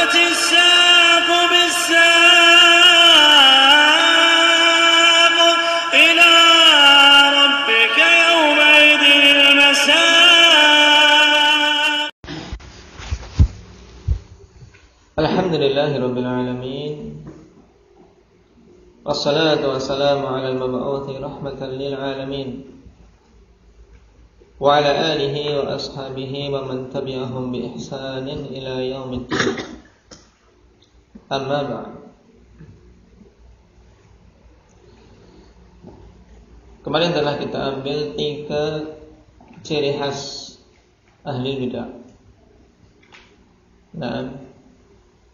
والتفت الساق بالساق إلى ربك يومئذ المساق. الحمد لله رب العالمين والصلاة والسلام على المبعوث رحمة للعالمين وعلى آله وأصحابه ومن تبعهم بإحسان إلى يوم الدين. أما بعد. Kemarin telah kita ambil 3 ciri khas ahli bidah. Nah,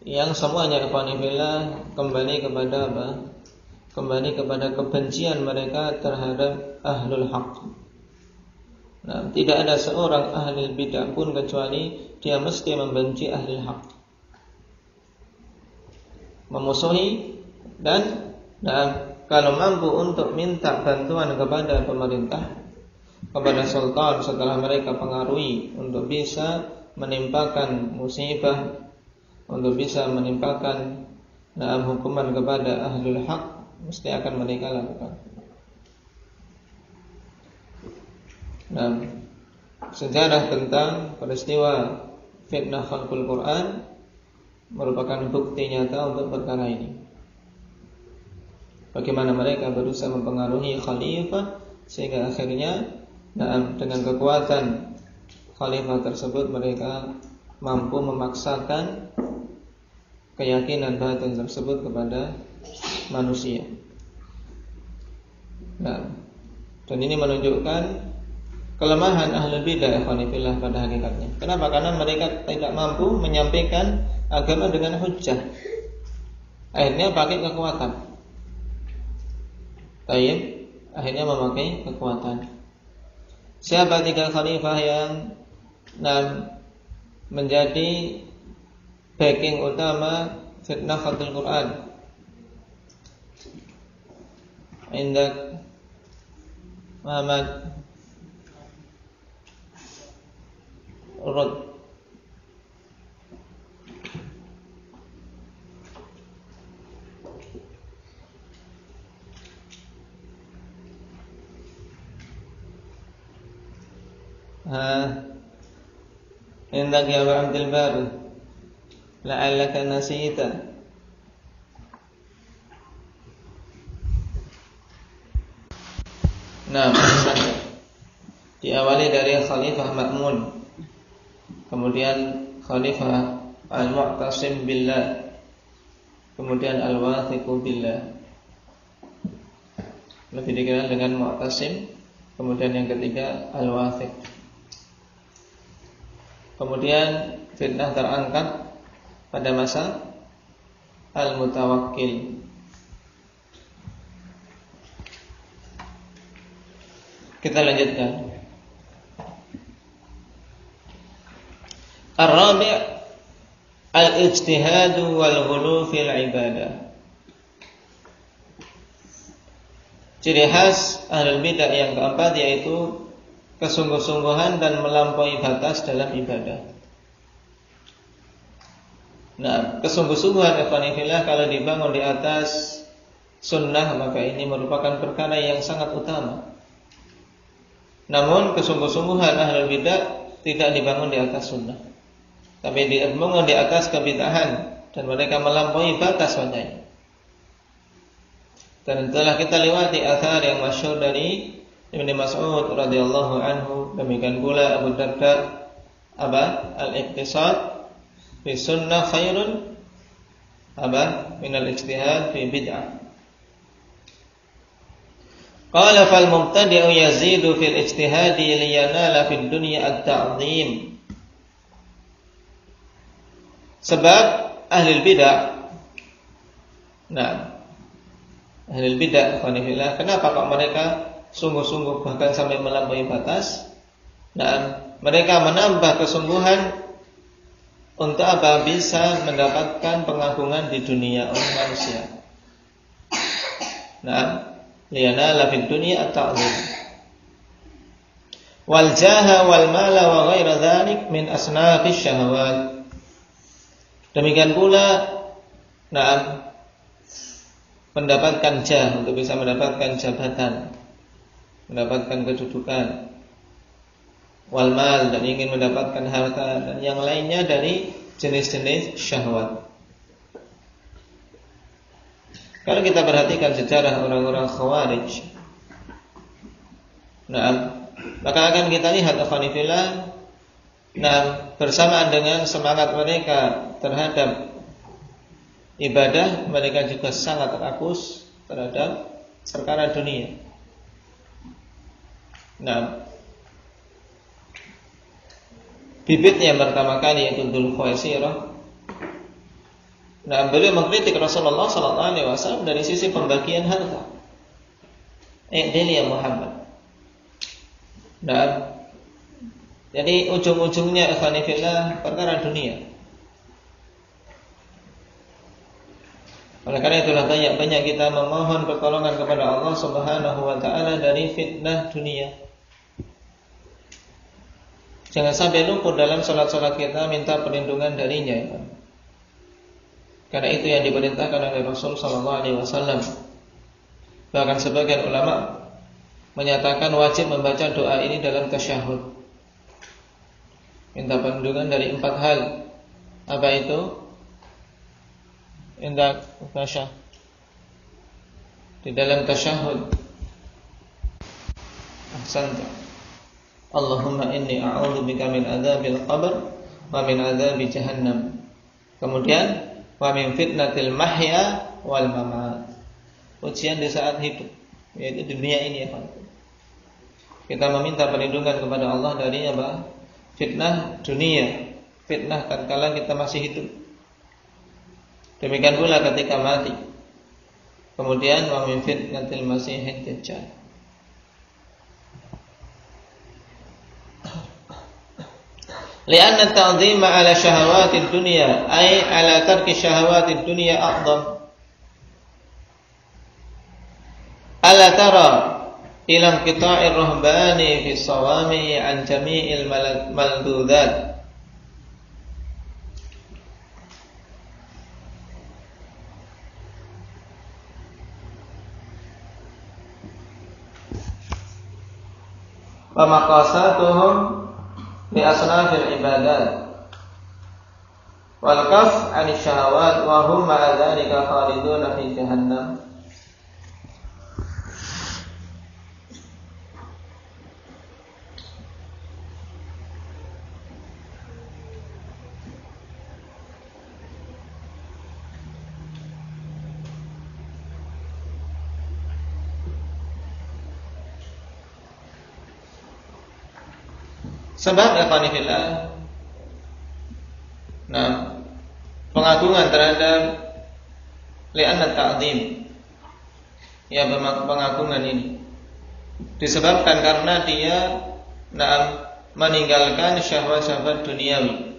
yang semuanya ikhwanillah kembali kepada apa? Kembali kepada kebencian mereka terhadap ahlul haq. Nah, tidak ada seorang ahli bidah pun kecuali dia mesti membenci ahli haq, memusuhi dan kalau mampu untuk minta bantuan kepada pemerintah, kepada sultan setelah mereka pengaruhi untuk bisa menimpakan musibah, untuk bisa menimpakan hukuman kepada ahlul haq, mesti akan mereka lakukan. Nah, sejarah tentang peristiwa fitnah khalqul Quran merupakan bukti nyata untuk perkara ini. Bagaimana mereka berusaha mempengaruhi khalifah sehingga akhirnya dengan kekuatan khalifah tersebut mereka mampu memaksakan keyakinan batin tersebut kepada manusia. Nah, dan ini menunjukkan kelemahan ahlul bidah ikhwanillah pada hakikatnya. Kenapa? Karena mereka tidak mampu menyampaikan agama dengan hujjah. Akhirnya pakai kekuatan. Akhirnya memakai kekuatan. Siapa 3 khalifah yang menjadi backing utama fitnah khalqul Quran? Indak Muhammad Urut. Indak ya Abdul Bar, la'allaka nasita. Nah, diawali dari Khalifah Ma'mun, kemudian Khalifah Al-Mu'tasim Billah, kemudian Al-Wathiqu Billah, lebih dikenal dengan Mu'tasim, kemudian yang ketiga Al-Wathiq. Kemudian fitnah terangkat pada masa Al-Mutawakkil. Kita lanjutkan. Ar-rabi' al-ijtihad wal-ghulu fil ibadah. Ciri khas ahlul bidah yang keempat yaitu kesungguh-sungguhan dan melampaui batas dalam ibadah. Nah, kesungguh-sungguhan ikhwanillah kalau dibangun di atas sunnah maka ini merupakan perkara yang sangat utama. Namun kesungguh-sungguhan ahlul bidah tidak dibangun di atas sunnah, tapi dibangun di atas kebid'ahan dan mereka melampaui batas padanya. Dan telah kita lewati athar yang masyhur dari Ibnu Mas'ud radhiyallahu anhu, demikian pula Abu Darda, al-iqtisad fi sunnah khairun min al-ijtihad fi bid'ah. Qala fal mubtadi'u yazidu fil ijtihadi liyanala fid dunya at-ta'zim. Sebab ahli bidah, ahli bidah kenapa kok mereka sungguh-sungguh bahkan sampai melampaui batas? Mereka menambah kesungguhan untuk apa? Bisa mendapatkan pengagungan di dunia oleh manusia. Liyanala fid dunya at-ta'zim wal jaha wal mala wa ghaira dzalik min asnafish syahawat. Demikian pula mendapatkan jah, untuk bisa mendapatkan jabatan, mendapatkan kedudukan, wal mal, dan ingin mendapatkan harta dan yang lainnya dari jenis-jenis syahwat. Kalau kita perhatikan sejarah orang-orang Khawarij, maka akan kita lihat afanifillah, bersamaan dengan semangat mereka terhadap ibadah, mereka juga sangat rakus terhadap perkara dunia. Bibitnya pertama kali yaitu Dzul Khuwaisirah. Beliau mengkritik Rasulullah SAW dari sisi pembagian harta. I'dil ya Muhammad. Jadi ujung-ujungnya ikhwanifillah perkara dunia. Oleh karena itulah banyak-banyak kita memohon pertolongan kepada Allah Subhanahu wa taala dari fitnah dunia. Jangan sampai luput dalam salat-salat kita minta perlindungan darinya, ya. Karena itu yang diperintahkan oleh Rasul sallallahu alaihi wasallam. Bahkan sebagian ulama menyatakan wajib membaca doa ini dalam tasyahud. Minta perlindungan dari 4 hal. Apa itu? Indah baca di dalam tasyahud. Ahsanta. Allahumma inni a'udzubika min adzabil qabr wa min adzabi jahannam. Kemudian wa min fitnatil mahya wal mamat. Ujian di saat hidup, yaitu di dunia ini, ya. Kita meminta perlindungan kepada Allah dari apa? Fitnah dunia, fitnah tatkala kita masih hidup. Demikian pula ketika mati. Kemudian wa min fitnatil masiihid dajjal. Lianna ta'dhima 'ala syahawatid dunya ay 'ala tarki syahawatid dunya a'dham. Ala tara ila inqita'ir rahbani fi sawami 'an jami'il maldudat. Wa maqasatuhum bi asnafil ibadat wal kaf 'ani syahawat wa hum ma'a dzalika khaliduna fi jahannam. Sebab ikhwanifillah, pengagungan terhadap li'anna ta'zim, ya, pengagungan ini disebabkan karena dia meninggalkan syahwat-syahwat duniawi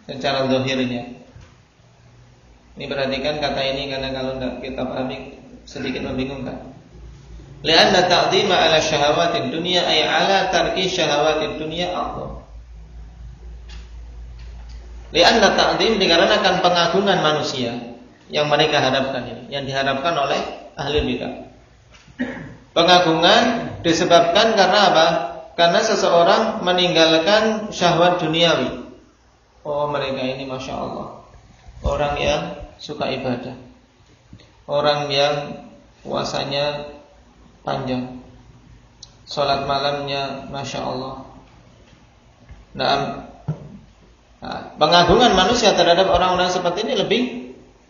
secara zahirnya. Ini perhatikan kata ini karena kalau tidak kita pahami sedikit membingungkan. Lianna ta'dhima 'ala syahawatid dunya ay 'ala tarki syahawatid dunya a'dham. Lianna ta'dhim dikarenakan pengagungan manusia yang mereka harapkan ini, yang diharapkan oleh ahli bidah. Pengagungan disebabkan karena apa? Karena seseorang meninggalkan syahwat duniawi. Oh, mereka ini Masya Allah, orang yang suka ibadah, orang yang puasanya panjang, sholat malamnya Masya Allah. Pengagungan manusia terhadap orang-orang seperti ini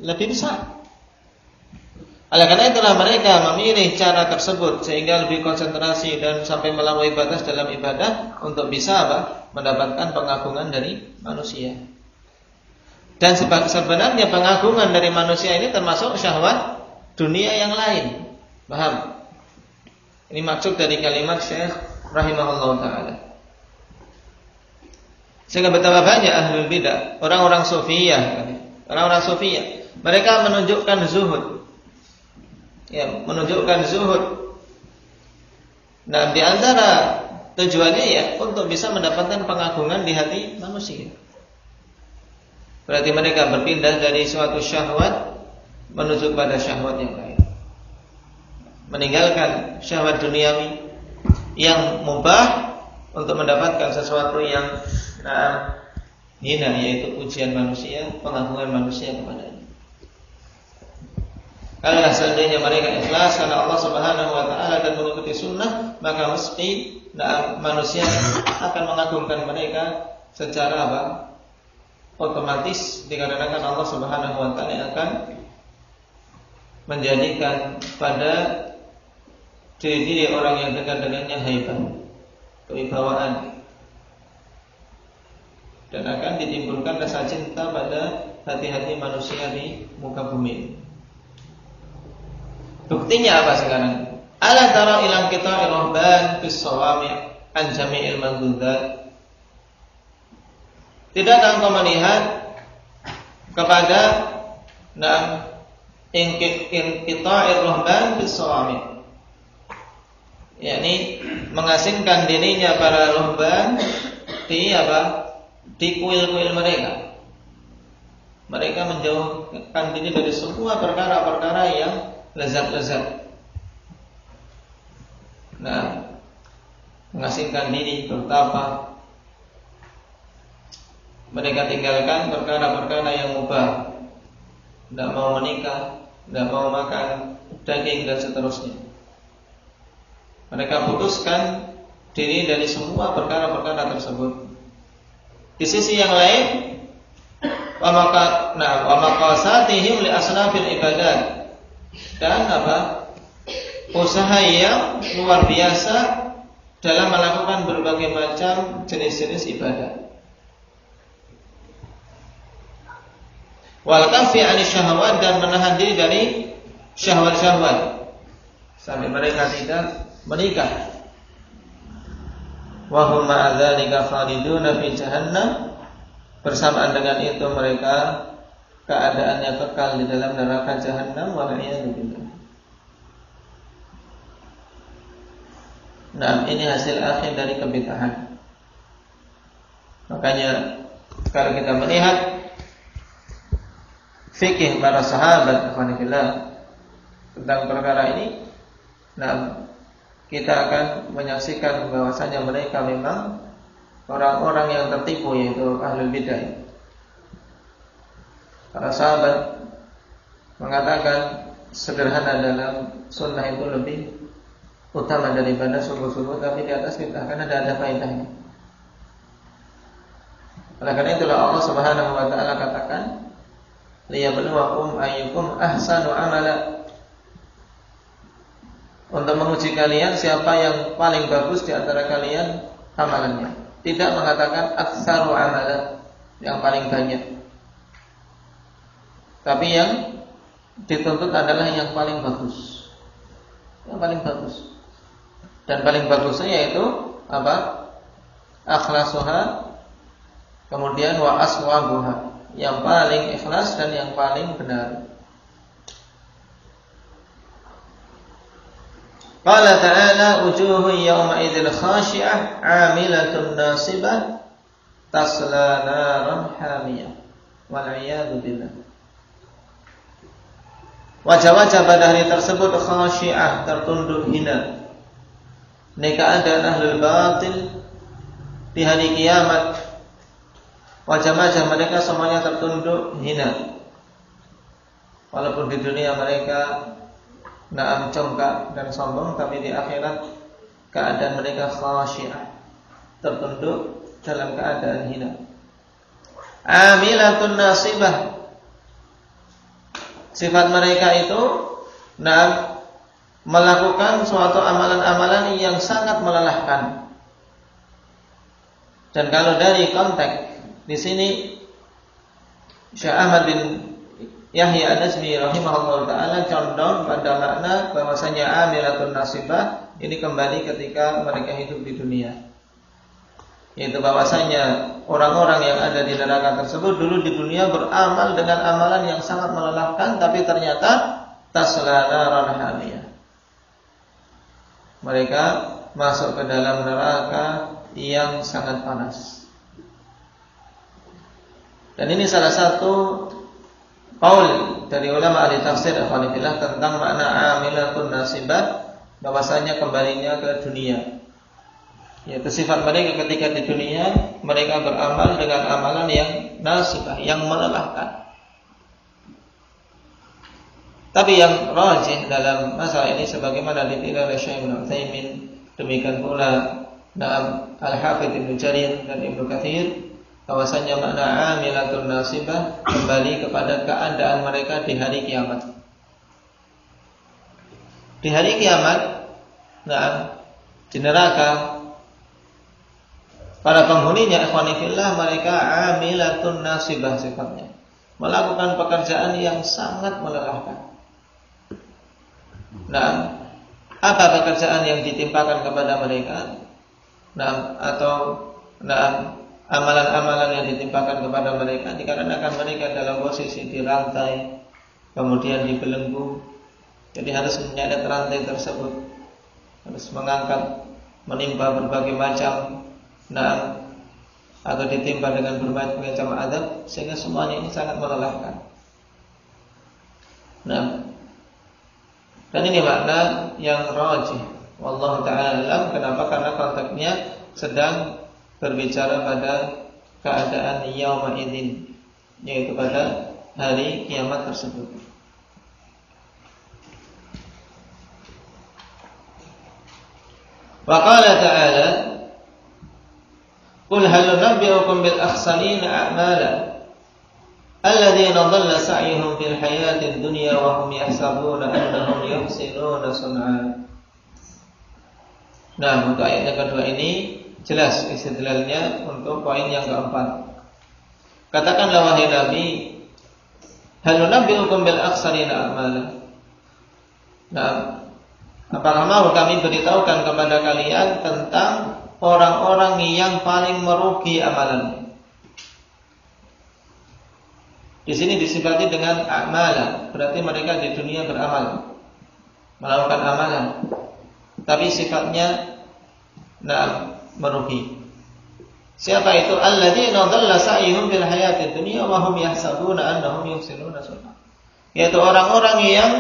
lebih besar. Oleh karena itulah mereka memilih cara tersebut sehingga lebih konsentrasi dan sampai melampaui batas dalam ibadah untuk bisa mendapatkan pengagungan dari manusia. Dan sebenarnya pengagungan dari manusia ini termasuk syahwat dunia yang lain. Paham? Ini maksud dari kalimat Syekh rahimahullah ta'ala. Sehingga betapa banyak ahlul bidah, orang-orang sufiyah, mereka menunjukkan zuhud. Ya, menunjukkan zuhud. Nah, di antara tujuannya ya untuk bisa mendapatkan pengagungan di hati manusia. Berarti mereka berpindah dari suatu syahwat menuju pada syahwat yang lain. Meninggalkan syahwat duniawi yang mubah untuk mendapatkan sesuatu yang hina, yaitu pujian manusia, pengagungan manusia kepadanya. Kalau seandainya mereka ikhlas karena Allah Subhanahu wa taala dan mengikuti sunnah, maka mesti manusia akan mengagungkan mereka secara otomatis, dikarenakan Allah Subhanahu wa taala akan menjadikan pada diri orang yang dekat dengannya haibah, kewibawaan, dan akan ditimbulkan rasa cinta pada hati-hati manusia di muka bumi. Buktinya apa sekarang? Ala tara ilang kita irahban fis sawami' an jami'il mandhudat. Tidakkah engkau melihat kepada inqita'ir rahban fis sawami', yakni mengasingkan dirinya para ruhban di kuil-kuil mereka. Mereka menjauhkan diri dari semua perkara-perkara yang lezat-lezat. Mengasingkan diri, bertapa. Mereka tinggalkan perkara-perkara yang mubah. Tidak mau menikah, tidak mau makan daging dan seterusnya. Mereka putuskan diri dari semua perkara-perkara tersebut. Di sisi yang lain, wa maqasatihim li asnafil ibadat, dan usaha yang luar biasa dalam melakukan berbagai macam jenis-jenis ibadah. Wal kafi 'ani syahwat, dan menahan diri dari syahwat-syahwat sampai mereka tidak menikah. Wa hum ma'a dzalika khaliduna fi jahannam, bersamaan dengan itu mereka keadaannya kekal di dalam neraka jahannam. Wa la'iyadu billah. Ini hasil akhir dari kebid'ahan. Makanya kalau kita melihat fikih para sahabat tentang perkara ini, kita akan menyaksikan bahwasanya mereka memang orang-orang yang tertipu, yaitu ahlul bidah. Para sahabat mengatakan sederhana dalam sunnah itu lebih utama daripada subuh-subuh, tapi di atas kita akan ada faedahnya. Oleh karena itulah Allah Subhanahu wa taala katakan, liyabluwakum ayyukum ahsanu amala, untuk menguji kalian siapa yang paling bagus di antara kalian amalannya. Tidak mengatakan aktsaru amala, yang paling banyak, tapi yang dituntut adalah yang paling bagus. Yang paling bagus. Dan paling bagusnya yaitu akhlasuha, kemudian wa aswabuha, yang paling ikhlas dan yang paling benar. Qala ta'ala wujuhun yawma idzil khashi'ah 'amilatun nasibah tasla naran hamiyah wal 'iyadu billah. Wajah-wajah pada hari tersebut khashi'ah, tertunduk hina. Ini keadaan ahlul batil di hari kiamat. Wajah-wajah mereka semuanya tertunduk hina. Walaupun di dunia mereka congkak dan sombong, tapi di akhirat keadaan mereka khasyi'ah, tertunduk dalam keadaan hina. Amilatun nasibah, sifat mereka itu melakukan suatu amalan-amalan yang sangat melelahkan. Dan kalau dari konteks di sini, Syekh Ahmad bin Yahya An-Najmi rahimahullah ta'ala condong pada makna bahwasanya amilatun nasibah ini kembali ketika mereka hidup di dunia, yaitu bahwasanya orang-orang yang ada di neraka tersebut dulu di dunia beramal dengan amalan yang sangat melelahkan, tapi ternyata tasla naran hamiyah, mereka masuk ke dalam neraka yang sangat panas. Dan ini salah satu qaul dari ulama ahli tafsir alhamdulillah tentang makna amilatun nasibah, bahwasanya kembalinya ke dunia. Yaitu sifat mereka ketika di dunia, mereka beramal dengan amalan yang nasibah, yang melelahkan. Tapi yang rajih dalam masalah ini sebagaimana dipilih oleh Syekh Ibnu Utsaimin, demikian pula Al-Hafidz Ibnu Jarir dan Ibnu Katsir, bahwasanya makna amilatun nasibah kembali kepada keadaan mereka di hari kiamat. Di hari kiamat, di neraka, para penghuninya ikhwani fillah, mereka amilatun nasibah sifatnya, melakukan pekerjaan yang sangat melelahkan. Apa pekerjaan yang ditimpakan kepada mereka? Amalan-amalan yang ditimpakan kepada mereka dikarenakan mereka dalam posisi dirantai, kemudian dibelenggu. Jadi harus menyeret rantai tersebut, harus mengangkat, menimpa berbagai macam atau ditimpa dengan berbagai macam azab, sehingga semuanya ini sangat melelahkan. Dan ini makna yang rajih, wallahu ta'ala alam. Kenapa? Karena konteksnya sedang berbicara pada keadaan yauma idzin, yaitu pada hari kiamat tersebut. Wa qala ta'ala, qul hal nunabbi'ukum bil akhsarina a'mala alladzina dhalla sa'yuhum fil hayatid dunya wa hum yahsabuna annahum yuhsinuna sun'a. Untuk ayat yang kedua ini jelas istidlalnya untuk poin yang keempat. Katakanlah wahai Nabi, hal nunabbi'ukum bil akhsarina a'mala. Apakah mau kami beritahukan kepada kalian tentang orang-orang yang paling merugi amalannya? Di sini disifati dengan a'mala, berarti mereka di dunia beramal, melakukan amalan, tapi sifatnya merugi. Siapa itu? Alladzina dhalla sa'yuhum fil hayatid dunya wa hum yahsabuna annahum yuhsinuna sun'a. Yaitu orang-orang yang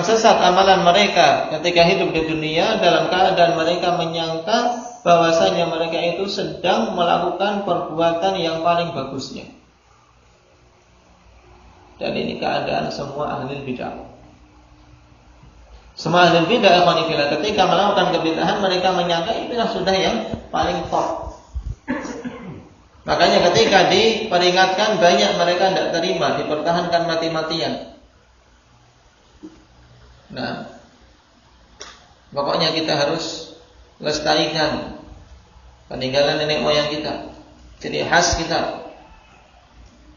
sesat amalan mereka ketika hidup di dunia dalam keadaan mereka menyangka bahwasanya mereka itu sedang melakukan perbuatan yang paling bagusnya. Dan ini keadaan semua ahli bidah. Semua ahli bidah ketika melakukan kebid'ahan, mereka menyangka itulah sudah yang paling top. Makanya ketika diperingatkan, banyak mereka tidak terima, dipertahankan mati-matian. Pokoknya kita harus lestarikan peninggalan nenek moyang kita, jadi khas kita.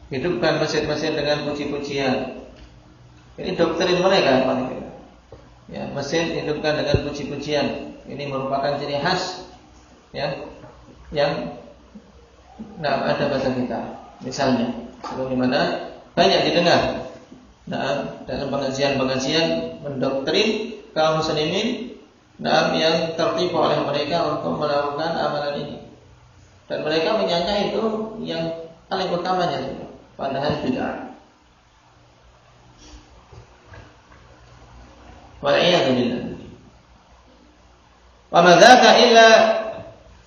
Hidupkan masjid-masjid dengan puji-pujian. Ini doktrin mereka, ya, masjid hidupkan dengan puji-pujian. Ini merupakan ciri khas, ya, yang ada pada kita. Misalnya, sebagaimana banyak didengar dalam pengajian-pengajian mendoktrin kaum muslimin yang tertipu oleh mereka untuk melakukan amalan ini. Dan mereka menyangka itu yang paling utamanya, padahal bid'ah. Wal'iyadu billah. Wa ma dzaka illa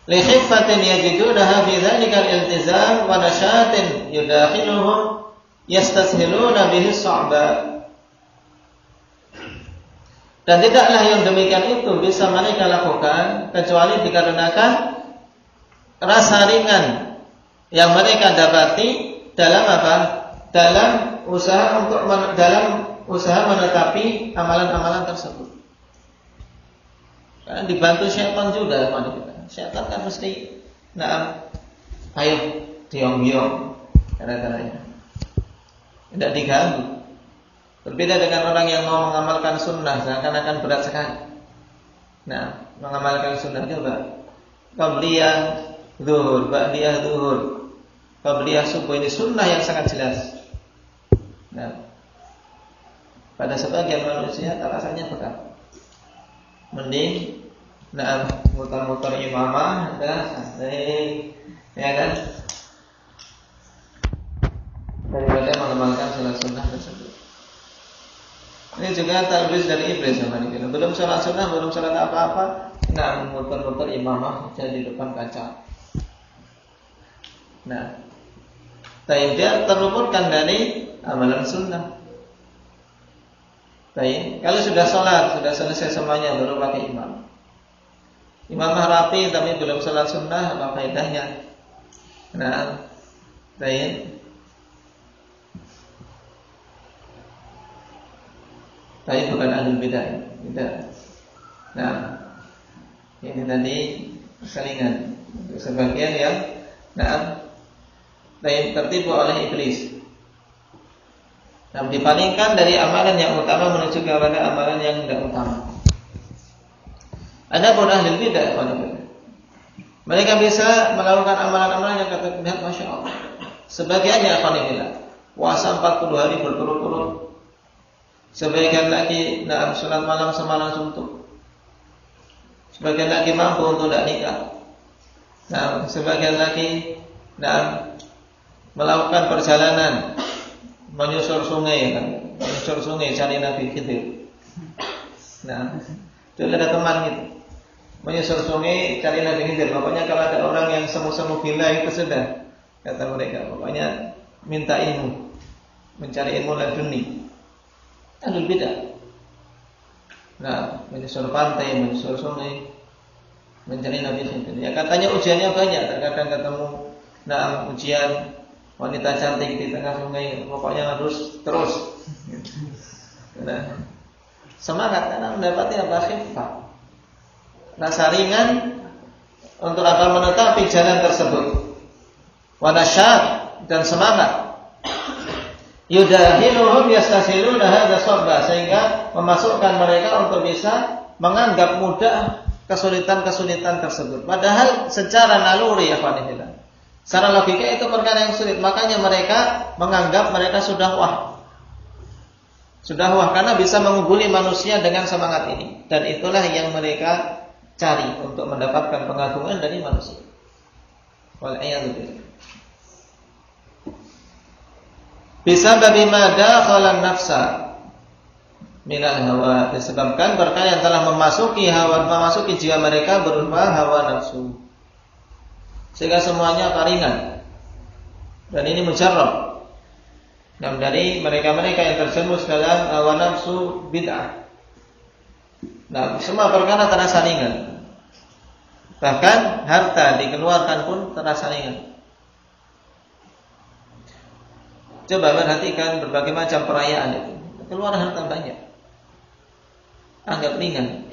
li khiffatin yajidunaha fi dzalika al-iltizam wa nashatin yudakhiluhum yastashiluna bihi as-sa'ba. Dan tidaklah yang demikian itu bisa mereka lakukan kecuali dikarenakan rasa ringan yang mereka dapati dalam apa? Dalam usaha menetapi amalan-amalan tersebut. Karena dibantu syaitan juga, syaitan kan mesti ayo diom-diom gara-garanya. Tidak diganggu. Berbeda dengan orang yang mau mengamalkan sunnah, seakan-akan berat sekali. Mengamalkan sunnah coba. Qabliyah zuhur, ba'diyah zuhur, qabliyah subuh, ini sunnah yang sangat jelas. Pada sebagian manusia rasanya berat. Mending muter-muter imamah, santai, ya kan? daripada mengamalkan salat sunnah tersebut. Ini juga talbis dari iblis sama ini. Belum salat sunnah, belum salat apa-apa, nah muter-muter imamah jadi di depan kaca. Nah, dia terluputkan dari amalan sunnah. Kalau sudah sholat, sudah selesai semuanya, baru pakai imam. Imamah rapi tapi belum sholat sunnah, apa faedahnya? Nah, tapi bukan ahlul bidah, tidak. Nah, ini tadi selingan sebagian yang tertipu oleh iblis. Nah, dipalingkan dari amalan yang utama menuju kepada amalan yang tidak utama. Adapun ahlul bidah, mereka bisa melakukan amalan-amalan yang kata lihat masya Allah. Sebagiannya alhamdulillah puasa 40 hari berturut-turut. Sebagian lagi sholat malam semalam suntuk. Sebagian lagi mampu untuk tidak nikah. Nah, sebagian lagi melakukan perjalanan menyusur sungai, menyusur sungai cari Nabi Khidir. Nah, itu ada teman gitu, menyusur sungai cari Nabi Khidir. Pokoknya kalau ada orang yang semu-semu gila itu sudah, kata mereka, pokoknya minta ilmu, mencari ilmu laduni. Ahlul bidah. Nah, menyusur pantai, menyusur sungai, mencari Nabi Khidir. Ya katanya ujiannya banyak, terkadang ketemu ujian wanita cantik di tengah sungai, pokoknya harus terus. Nah, semangat karena mendapati apa? Khifah, rasa ringan untuk apa? Menetapi jalan tersebut. Wanasyad dan semangat. Yudahiluhum yastasiluna hadza sabba, sehingga memasukkan mereka untuk bisa menganggap mudah kesulitan-kesulitan tersebut. Padahal secara naluri ya Fadilillah, secara logika itu perkara yang sulit. Makanya mereka menganggap mereka sudah wah karena bisa mengungguli manusia dengan semangat ini. Dan itulah yang mereka cari untuk mendapatkan pengagungan dari manusia. Wal'iyadzubillah. Bisa bagaimana dakhalan nafsa minal hawa, disebabkan perkara yang telah memasuki jiwa mereka berupa hawa nafsu, sehingga semuanya karingan. Dan ini mujarrab. Dan dari mereka-mereka yang terjerumus dalam hawa nafsu bid'ah. Nah, semua perkara terasa ringan. Bahkan harta dikeluarkan pun terasa ringan. Coba perhatikan berbagai macam perayaan itu, keluar harta banyak, anggap ringan,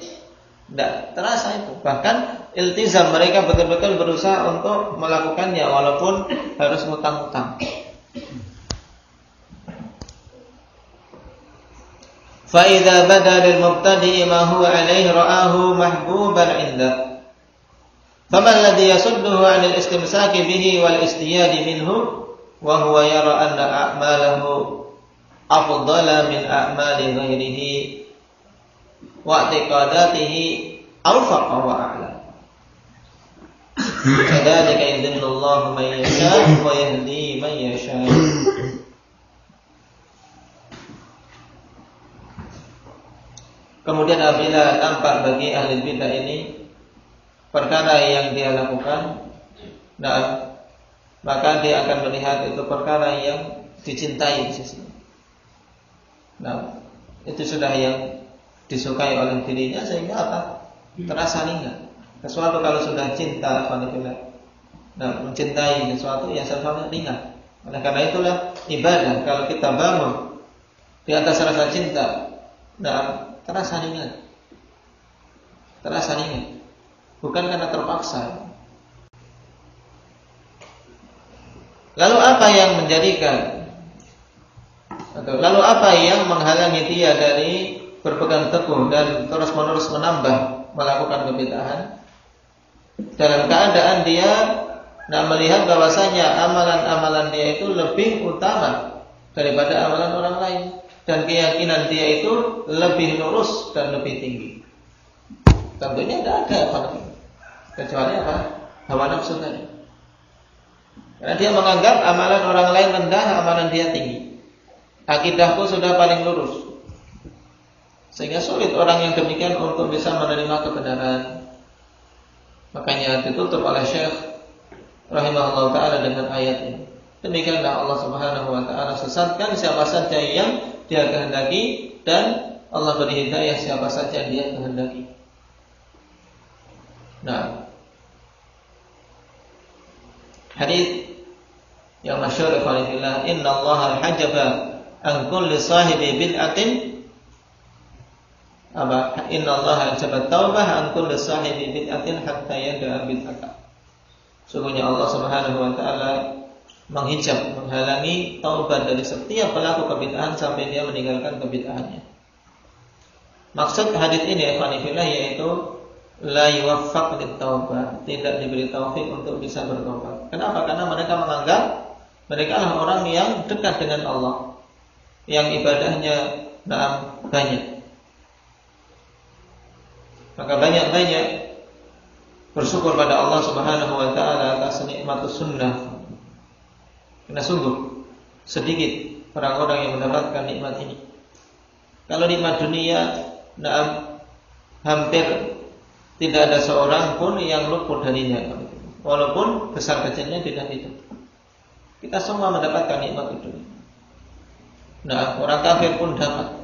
tidak terasa itu. Bahkan iltizam, mereka betul-betul berusaha untuk melakukannya walaupun harus ngutang-ngutang. Fa idza bada lil mubtadi'i ma huwa alaihi ra'ahu mahbuban 'indah. Faman alladhi yasudduhu 'anil istimsaki bihi wal istiyadi minhu wa huwa yara anna a'malahu afdala min a'mali ghairihi wa i'tiqadatihi awfaqa wa a'la. Kadzalika yudhillullahu man yasha' wa yahdi man yasha'. Kemudian apabila tampak bagi ahli bidah ini perkara yang dia lakukan, maka dia akan melihat itu perkara yang dicintai di sisi. Nah, itu sudah yang disukai oleh dirinya, sehingga apa? Terasa ringan. Sesuatu kalau sudah cinta, mencintai sesuatu yang sesuatu ringan. Oleh karena itulah ibadah kalau kita bangun di atas rasa cinta, terasa ringan. Terasa ringan. Bukan karena terpaksa. Lalu apa yang menghalangi dia dari berpegang teguh dan terus-menerus menambah melakukan kebid'ahan? Dalam keadaan dia melihat bahwasanya amalan-amalan dia itu lebih utama daripada amalan orang lain, dan keyakinan dia itu lebih lurus dan lebih tinggi. Tentunya tidak ada apa kecuali apa? Hawa nafsu tadi. Karena dia menganggap amalan orang lain rendah, amalan dia tinggi. Akidahku sudah paling lurus. Sehingga sulit orang yang demikian untuk bisa menerima kebenaran. Makanya ditutup oleh Syekh rahimahullah ta'ala dengan ayat ini. Demikianlah Allah subhanahu wa ta'ala sesatkan siapa saja yang dia kehendaki, dan Allah beri hidayah siapa saja yang dia kehendaki. Nah, hadis yang masyhur qala inna Allah hajaba an kulli sahibi bid'atin inna Allah hajaba taubah an kulli sahibi bid'atin hatta yada'a bid'ata. Sungguhnya Allah subhanahu wa ta'ala menghijab, menghalangi taubat dari setiap pelaku kebid'ahan sampai dia meninggalkan kebid'ahannya. Maksud hadis ini ikhwanifillah yaitu la yuwaffaq lit-taubah, tidak diberi taufik untuk bisa bertobat. Kenapa? Karena mereka menganggap mereka adalah orang yang dekat dengan Allah, yang ibadahnya banyak. Maka banyak-banyak bersyukur pada Allah subhanahu wa ta'ala atas nikmat sunnah. Karena sungguh sedikit orang-orang yang mendapatkan nikmat ini. Kalau nikmat dunia, hampir tidak ada seorang pun yang luput darinya. Walaupun besar kecilnya tidak itu. Kita semua mendapatkan nikmat itu. Orang kafir pun dapat.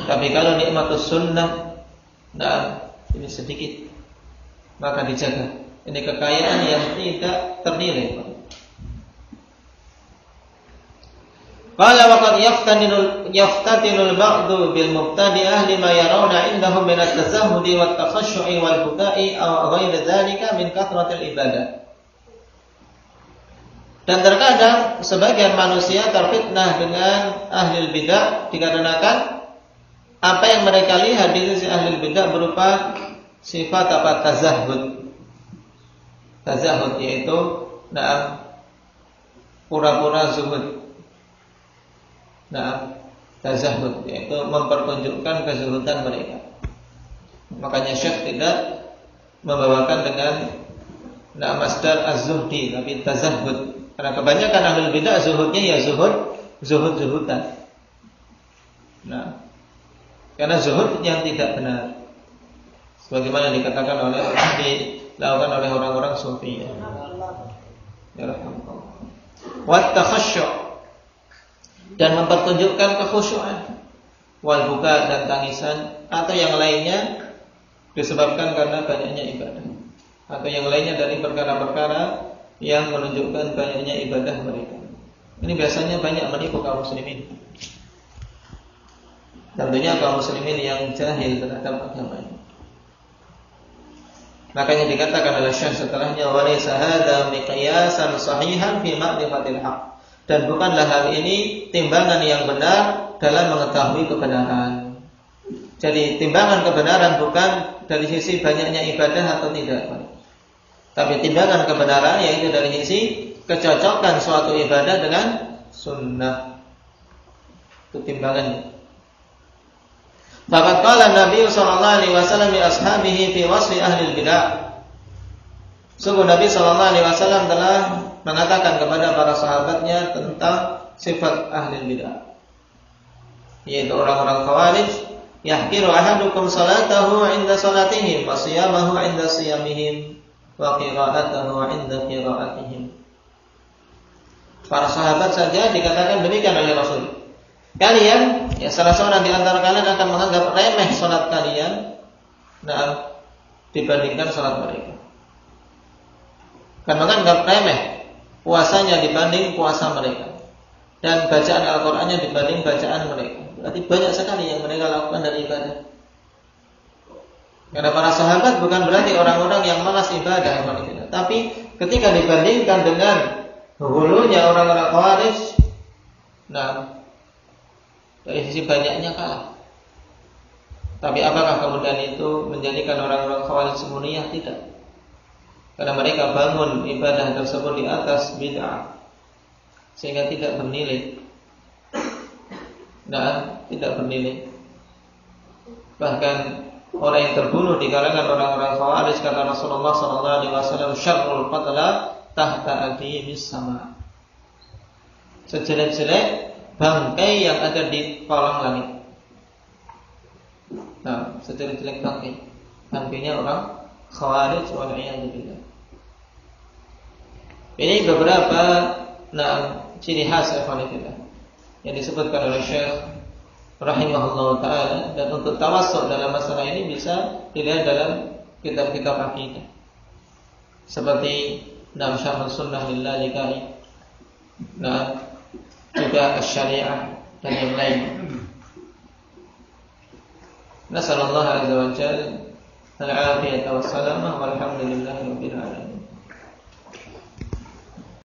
Tapi kalau nikmat sunnah, ini sedikit. Maka dijaga. Ini kekayaan yang tidak ternilai. Qala waqad yaftatinul ba'du bil mubtadi'ah lima yarawna indahum min at-tazahhudi wat takhashshu'i wal buka'i aw ghayr dzalika min kathratil ibadah. Dan terkadang sebagian manusia terfitnah dengan ahli bidah dikarenakan apa yang mereka lihat di sisi ahli bidah berupa sifat tazahhud. Tazahhud yaitu pura-pura zuhud. Tazahhud yaitu mempertunjukkan kezuhudan mereka. Makanya Syekh tidak membawakan dengan masdar az-zuhdi tapi tazahhud. Karena kebanyakan ahlul bidah zuhudnya ya zuhud-zuhudan. Karena zuhud yang tidak benar. Sebagaimana dilakukan oleh orang-orang sufi. Ya rahmatullah. Wat takhashshu' dan mempertunjukkan kekhusyuan, wal buka dan tangisan, atau yang lainnya disebabkan karena banyaknya ibadah, atau yang lainnya dari perkara-perkara yang menunjukkan banyaknya ibadah mereka. Ini biasanya banyak menipu kaum muslimin. Tentunya kaum muslimin yang jahil terhadap agama ini. Makanya dikatakan oleh Syekh setelahnya walaysa hadza miqyasan sahihan fi ma'rifatil haqq. Dan bukanlah hal ini timbangan yang benar dalam mengetahui kebenaran. Jadi timbangan kebenaran bukan dari sisi banyaknya ibadah atau tidak, tapi timbangan kebenaran yaitu dari sisi kecocokan suatu ibadah dengan sunnah. Itu timbangannya. Faqad qala Nabi sallallahu alaihi wasallam li ashabihi fi wasfi ahli bidah. Sungguh Nabi sallallahu alaihi wasallam telah mengatakan kepada para sahabatnya tentang sifat ahli bidah, yaitu orang-orang khawarij, yahqiru ahadukum salatahu 'inda salatihim wa siyamahu 'inda siyamihim wa qira'atahu 'inda qira'atihim. Para sahabat saja dikatakan demikian oleh Rasul. Kalian, salah seorang di antara kalian akan menganggap remeh salat kalian dibandingkan salat mereka. Akan menganggap remeh puasanya dibanding puasa mereka, dan bacaan Al-Qur'annya dibanding bacaan mereka. Berarti banyak sekali yang mereka lakukan dari ibadah. Karena para sahabat bukan berarti orang-orang yang malas ibadah, tapi ketika dibandingkan dengan hulunya orang-orang Khawarij, dari sisi banyaknya kalah. Tapi apakah kemudian itu menjadikan orang-orang Khawarij mulia? Tidak. Karena mereka bangun ibadah tersebut di atas bid'ah, sehingga tidak bernilai. Tidak bernilai. Bahkan orang yang terbunuh di kalangan orang-orang Khawarij, kata Rasulullah sallallahu alaihi wasallam, syarrul qatla tahta adibis sama. Sejelek-jelek bangkai yang ada di kolong langit. Nah, sejelek-jelek bangkainya orang Khawarij wal iyad billah. Ini beberapa ciri khas ikhwanillah yang disebutkan oleh Syekh rahimahullah ta'ala, dan untuk tawassuk dalam masalah ini bisa dilihat dalam kitab-kitab akidah seperti Syarh Sunnah Lillahi, juga Asy-Syari'ah dan yang lain. Nasallallahu azza wa jalla al-'afiyata was-salamah walhamdulillahi rabbil alamin.